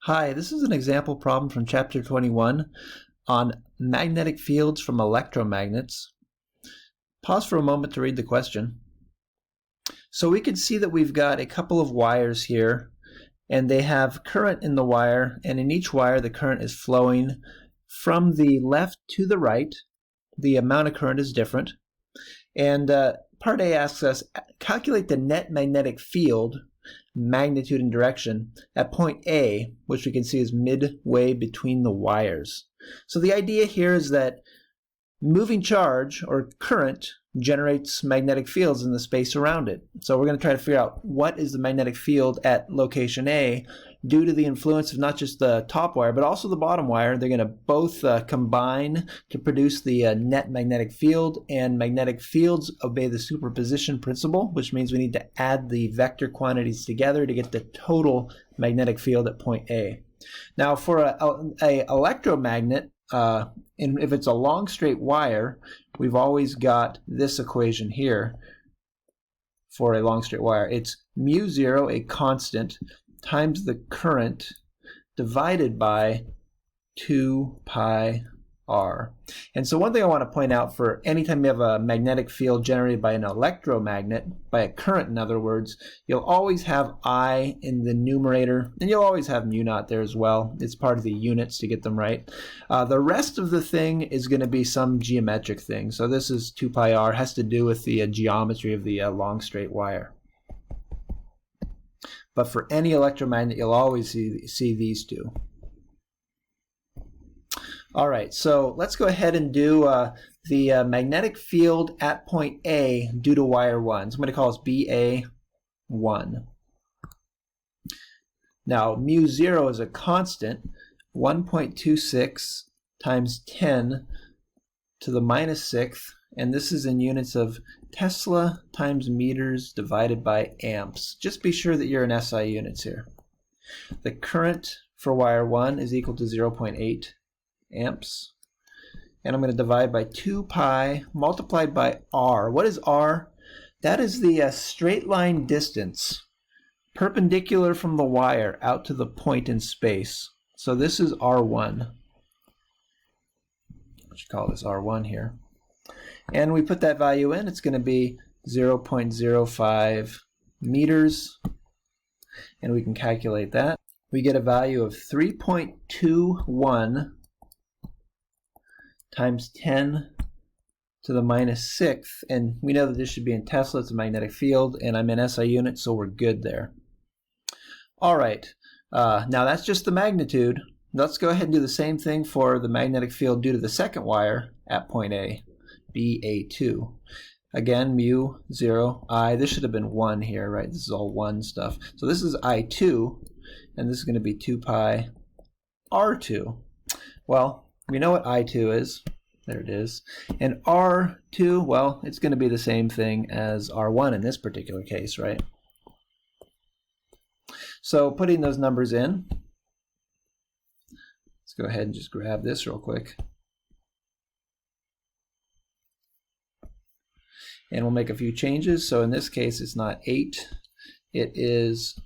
Hi, this is an example problem from Chapter 21 on magnetic fields from electromagnets. Pause for a moment to read the question. So we can see that we've got a couple of wires here, and they have current in the wire, and in each wire the current is flowing from the left to the right. The amount of current is different. And Part A asks us, calculate the net magnetic field, magnitude and direction, at point A, which we can see is midway between the wires. So the idea here is that moving charge, or current, generates magnetic fields in the space around it. So we're going to try to figure out what is the magnetic field at location A due to the influence of not just the top wire, but also the bottom wire. They're going to both combine to produce the net magnetic field, and magnetic fields obey the superposition principle, which means we need to add the vector quantities together to get the total magnetic field at point A. Now for a electromagnet, if it's a long straight wire, we've always got this equation here for a long straight wire. It's mu zero, a constant, times the current divided by 2 pi r. And so one thing I want to point out, for anytime you have a magnetic field generated by an electromagnet, by a current in other words, you'll always have I in the numerator, and you'll always have mu naught there as well. It's part of the units to get them right. The rest of the thing is going to be some geometric thing. So this is 2 pi r, has to do with the geometry of the long straight wire. But for any electromagnet, you'll always see these two. All right, so let's go ahead and do the magnetic field at point A due to wire 1. So I'm going to call this BA1. Now, mu zero is a constant, 1.26 times 10 to the minus 6th, and this is in units of Tesla times meters divided by amps. Just be sure that you're in SI units here. The current for wire 1 is equal to 0.8 amps, and I'm going to divide by 2 pi multiplied by r. What is r? That is the straight line distance perpendicular from the wire out to the point in space. So this is r1. I should call this r1 here. And we put that value in, it's going to be 0.05 meters, and we can calculate that. We get a value of 3.21 times 10 to the minus 6th, and we know that this should be in Tesla. It's a magnetic field, and I'm in SI units, so we're good there. All right, now that's just the magnitude. Let's go ahead and do the same thing for the magnetic field due to the second wire at point A, BA2. Again, mu 0, I. This should have been 1 here, right? This is all 1 stuff. So this is I2, and this is going to be 2 pi R2. Well, we know what I2 is. There it is. And R2, well, it's going to be the same thing as R1 in this particular case, right? So putting those numbers in, let's go ahead and just grab this real quick. And we'll make a few changes. So in this case, it's not 8. It is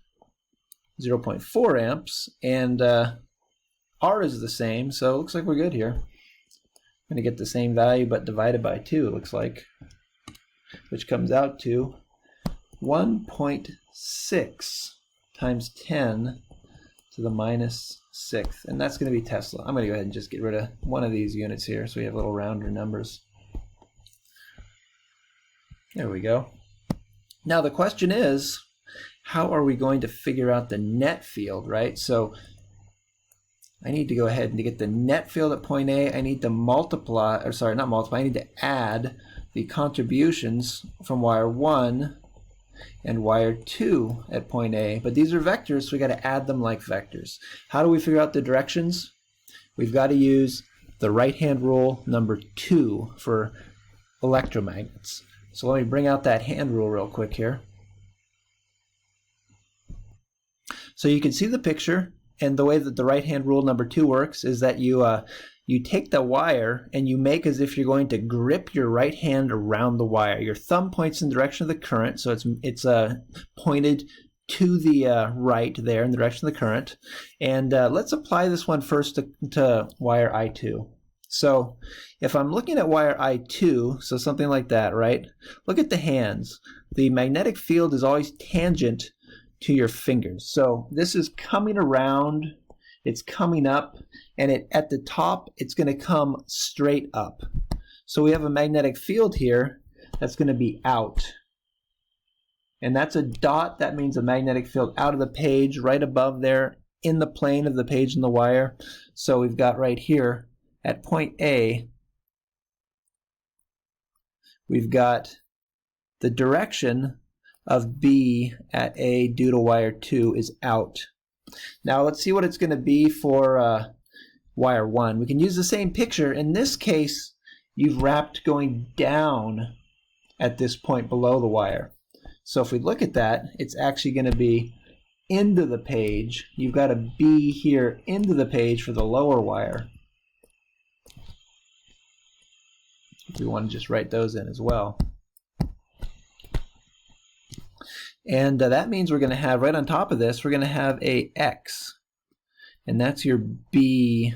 0.4 amps. And R is the same, so it looks like we're good here. I'm going to get the same value, but divided by 2, it looks like, which comes out to 1.6 times 10 to the minus 6th. And that's going to be Tesla. I'm going to go ahead and just get rid of one of these units here so we have little rounder numbers. There we go. Now the question is, how are we going to figure out the net field, right? So I need to go ahead and to get the net field at point A, I need to multiply, or sorry, not multiply, I need to add the contributions from wire 1 and wire 2 at point A. But these are vectors, so we got to add them like vectors. How do we figure out the directions? We've got to use the right-hand rule number 2 for electromagnets. So let me bring out that hand rule real quick here. So you can see the picture, and the way that the right-hand rule number 2 works is that you take the wire and you make as if you're going to grip your right hand around the wire. Your thumb points in the direction of the current, so it's pointed to the right there in the direction of the current. And let's apply this one first to wire I2. So if I'm looking at wire I2, so something like that, right? Look at the hands. The magnetic field is always tangent to your fingers. So this is coming around, it's coming up, and at the top, it's going to come straight up. So we have a magnetic field here that's going to be out. And that's a dot. That means a magnetic field out of the page, right above there in the plane of the page and the wire. So we've got right here at point A, we've got the direction of B at A due to wire 2 is out. Now let's see what it's going to be for wire 1. We can use the same picture. In this case, you've wrapped going down at this point below the wire. So if we look at that, it's actually going to be into the page. You've got a B here into the page for the lower wire. If we want to just write those in as well. And that means we're going to have, right on top of this, we're going to have a X. And that's your B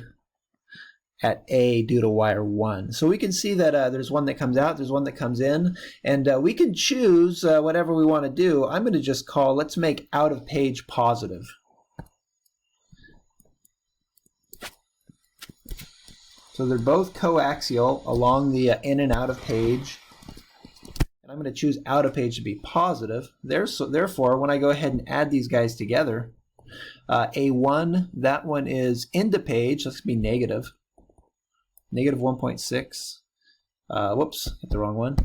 at A due to wire 1. So we can see that there's one that comes out, there's one that comes in, and we can choose whatever we want to do. I'm going to just call, let's make out of page positive. So they're both coaxial along the in and out of page. And I'm going to choose out of page to be positive. Therefore, when I go ahead and add these guys together, A1, that one is into page, that's going to be negative. Negative 1.6. Whoops, hit the wrong one.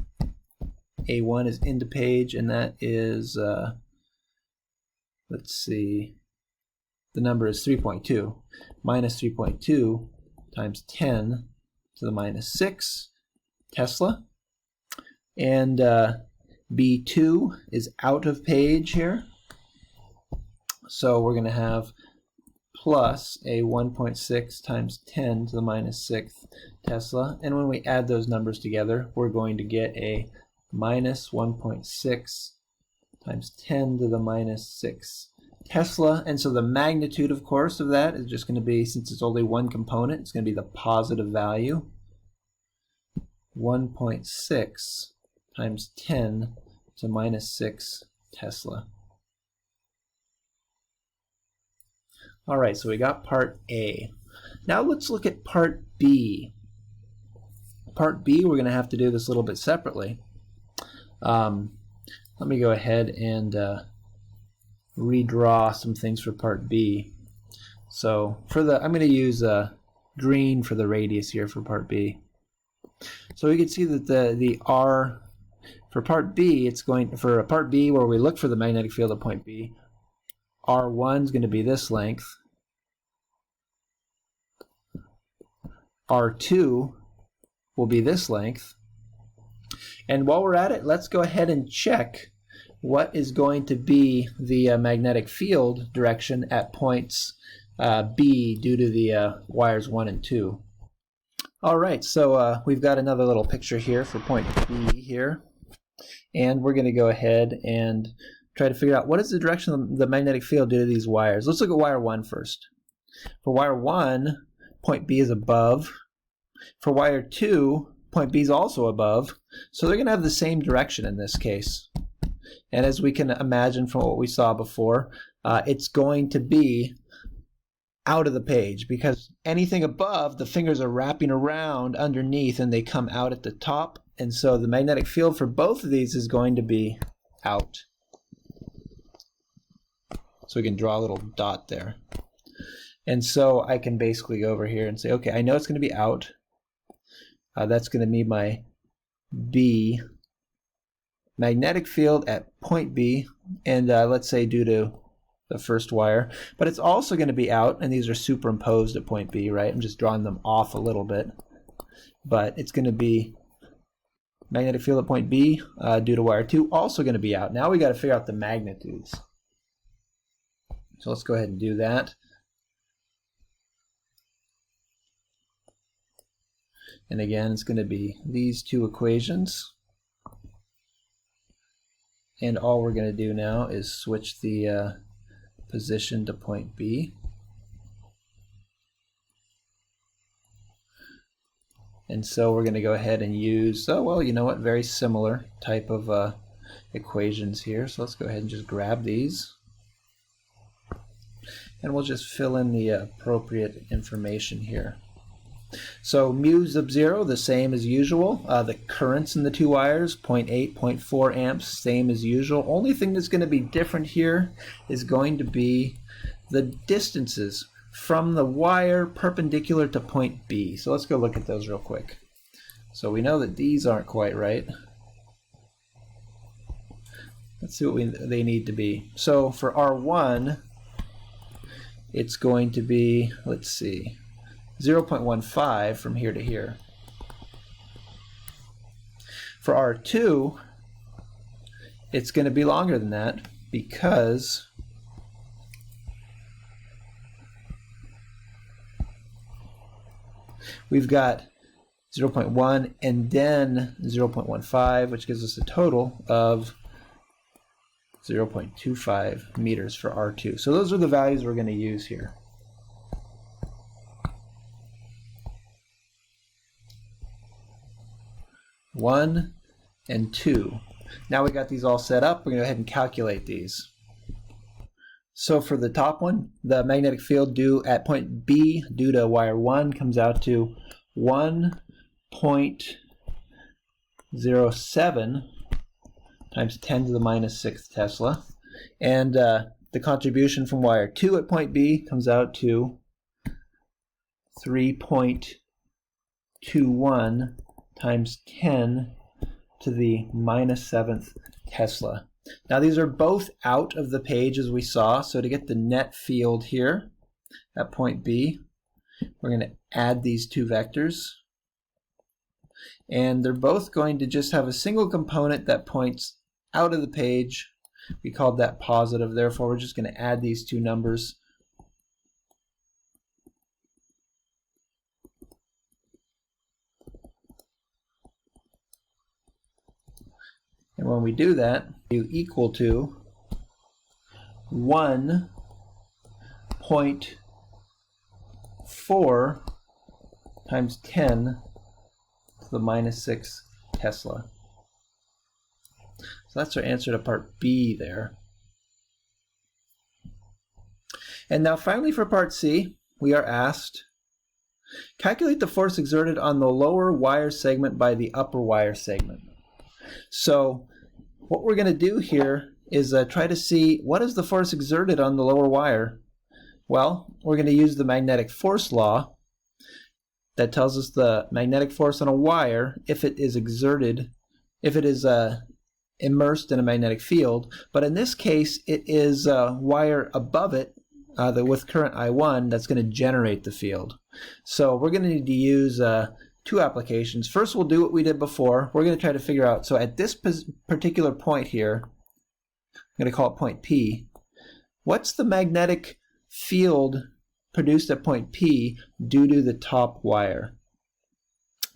A1 is into page, and that is, let's see, the number is 3.2. Minus 3.2 times 10 to the minus 6 Tesla. And B2 is out of page here. So we're going to have plus a 1.6 times 10 to the minus 6th Tesla. And when we add those numbers together, we're going to get a minus 1.6 times 10 to the minus 6 Tesla. And so the magnitude, of course, of that is just going to be, since it's only one component, it's going to be the positive value. 1.6 times 10 to minus 6 Tesla. All right, so we got part A. Now let's look at part B. Part B, we're going to have to do this a little bit separately. Let me go ahead and redraw some things for part B. So I'm going to use green for the radius here for part B. So we can see that the R for part B, it's going for part B where we look for the magnetic field at point B. R1 is going to be this length. R2 will be this length. And while we're at it, let's go ahead and check what is going to be the magnetic field direction at points B due to the wires 1 and 2. All right, so we've got another little picture here for point B here. And we're going to go ahead and try to figure out what is the direction of the magnetic field due to these wires. Let's look at wire 1 first. For wire 1, point B is above. For wire 2, point B is also above. So they're going to have the same direction in this case. And as we can imagine from what we saw before, it's going to be out of the page because anything above, the fingers are wrapping around underneath and they come out at the top. And so the magnetic field for both of these is going to be out. So we can draw a little dot there. And so I can basically go over here and say, okay, I know it's going to be out. That's going to be my B magnetic field at point B, and let's say due to the first wire. But it's also going to be out, and these are superimposed at point B, right? I'm just drawing them off a little bit. But it's going to be magnetic field at point B due to wire 2, also going to be out. Now we got to figure out the magnitudes. So let's go ahead and do that. And again, it's going to be these two equations. And all we're going to do now is switch the position to point B. And so we're going to go ahead and use, oh well, you know what, very similar type of equations here. So let's go ahead and just grab these. And we'll just fill in the appropriate information here. So mu sub 0, the same as usual. The currents in the two wires, 0.8, 0.4 amps, same as usual. Only thing that's going to be different here is going to be the distances from the wire perpendicular to point B. So let's go look at those real quick. So we know that these aren't quite right. Let's see what they need to be. So for R1, it's going to be, let's see, 0.15 from here to here. For R2, it's going to be longer than that because we've got 0.1 and then 0.15, which gives us a total of 0.25 meters for R2. So those are the values we're going to use here. One and 2. Now we got these all set up, we're going to go ahead and calculate these. So for the top one, the magnetic field due at point B due to wire 1 comes out to 1.07 times 10 to the minus 6 Tesla. And the contribution from wire 2 at point B comes out to 3.21 times 10 to the minus 7th Tesla. Now these are both out of the page as we saw, so to get the net field here at point B, we're going to add these two vectors. And they're both going to just have a single component that points out of the page. We called that positive, therefore we're just going to add these two numbers. And when we do that, you equal to 1.4 times 10 to the minus 6 Tesla. So that's our answer to part B there. And now finally for part C, we are asked, calculate the force exerted on the lower wire segment by the upper wire segment. So what we're going to do here is try to see what is the force exerted on the lower wire. Well, we're going to use the magnetic force law that tells us the magnetic force on a wire if it is exerted, if it is immersed in a magnetic field. But in this case, it is a wire above it with current I1 that's going to generate the field. So we're going to need to use two applications. First, we'll do what we did before. We're going to try to figure out, so at this particular point here, I'm going to call it point P, what's the magnetic field produced at point P due to the top wire?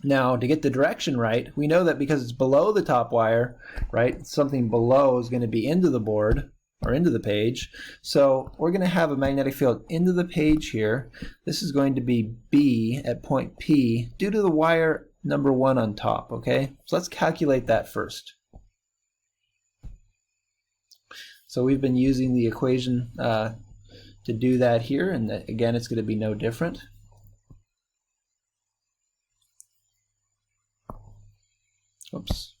Now, to get the direction right, we know that because it's below the top wire, right, something below is going to be into the board, or into the page. So we're going to have a magnetic field into the page here. This is going to be B at point P due to the wire number 1 on top, okay? So let's calculate that first. So we've been using the equation to do that here, and again, it's going to be no different. Oops.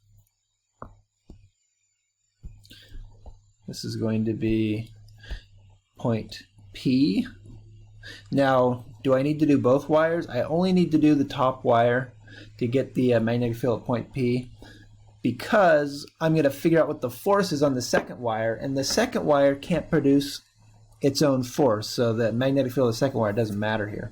This is going to be point P. Now, do I need to do both wires? I only need to do the top wire to get the magnetic field at point P, because I'm going to figure out what the force is on the second wire, and the second wire can't produce its own force, so the magnetic field of the second wire doesn't matter here.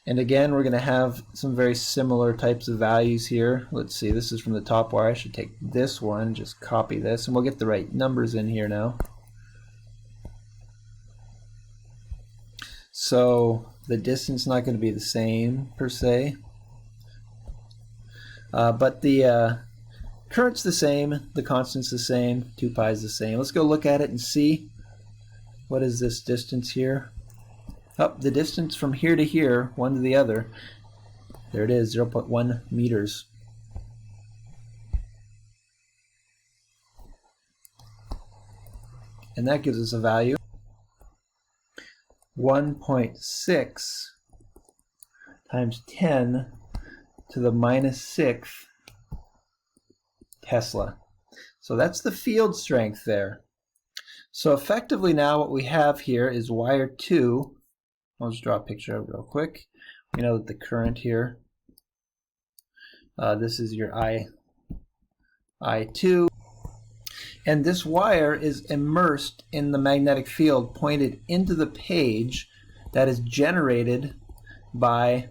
And again, we're going to have some very similar types of values here. Let's see, this is from the top wire. I should take this one, just copy this, and we'll get the right numbers in here now. So the distance is not going to be the same per se. but the current's the same, the constant's the same, 2 pi is the same. Let's go look at it and see. What is this distance here? Oh, the distance from here to here, one to the other, there it is, 0.1 meters. And that gives us a value 1.6 times 10 to the minus 6 Tesla. So that's the field strength there. So effectively now what we have here is wire 2. I'll just draw a picture of it real quick. We know that the current here, this is your I2. And this wire is immersed in the magnetic field pointed into the page that is generated by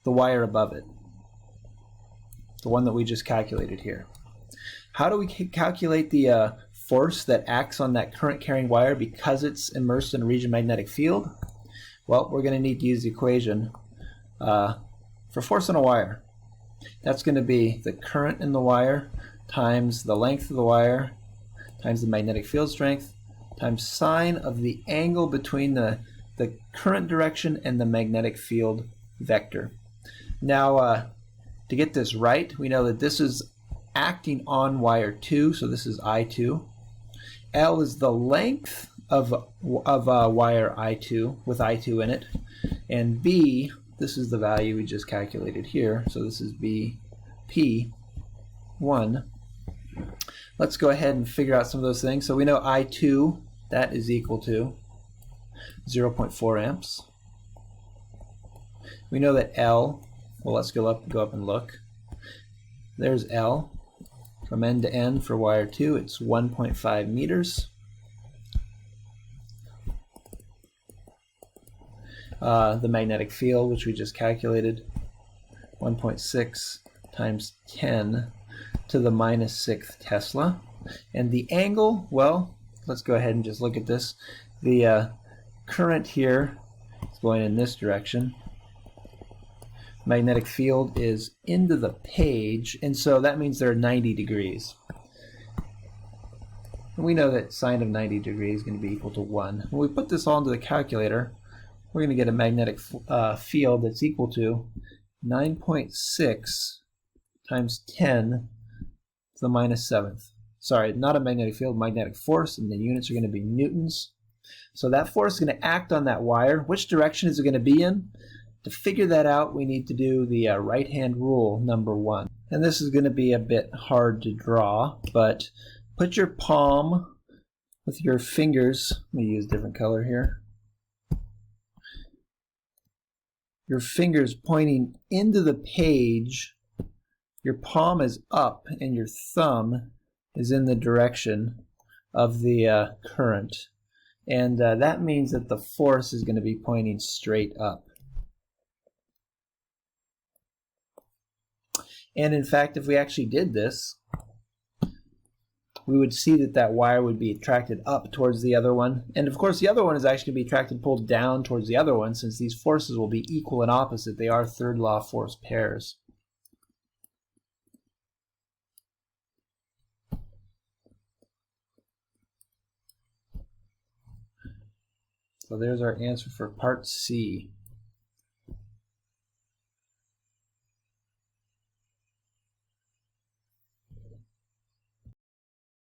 the wire above it, the one that we just calculated here. How do we calculate the force that acts on that current carrying wire because it's immersed in a region magnetic field? Well, we're going to need to use the equation for force on a wire. That's going to be the current in the wire times the length of the wire times the magnetic field strength times sine of the angle between the current direction and the magnetic field vector. Now, to get this right, we know that this is acting on wire 2, so this is I2. L is the length of wire I2 with I2 in it, and B, this is the value we just calculated here, so this is BP1. Let's go ahead and figure out some of those things. So we know I2, that is equal to 0.4 amps. We know that L, well, let's go up and look. There's L. From end to end for wire 2, it's 1.5 meters. The magnetic field, which we just calculated, 1.6 times 10 to the minus 6th Tesla. And the angle, well, let's go ahead and just look at this. The current here is going in this direction. Magnetic field is into the page, and so that means they're 90 degrees. And we know that sine of 90 degrees is going to be equal to 1. When we put this all into the calculator, we're going to get a magnetic field that's equal to 9.6 times 10 to the minus 7th. Sorry, not a magnetic field, magnetic force, and the units are going to be newtons. So that force is going to act on that wire. Which direction is it going to be in? To figure that out, we need to do the right-hand rule, number 1. And this is going to be a bit hard to draw, but put your palm with your fingers, let me use a different color here, your fingers pointing into the page, your palm is up and your thumb is in the direction of the current. And that means that the force is going to be pointing straight up. And in fact, if we actually did this, we would see that that wire would be attracted up towards the other one. And of course, the other one is actually going to be attracted, pulled down towards the other one, since these forces will be equal and opposite. They are third law force pairs. So there's our answer for part C.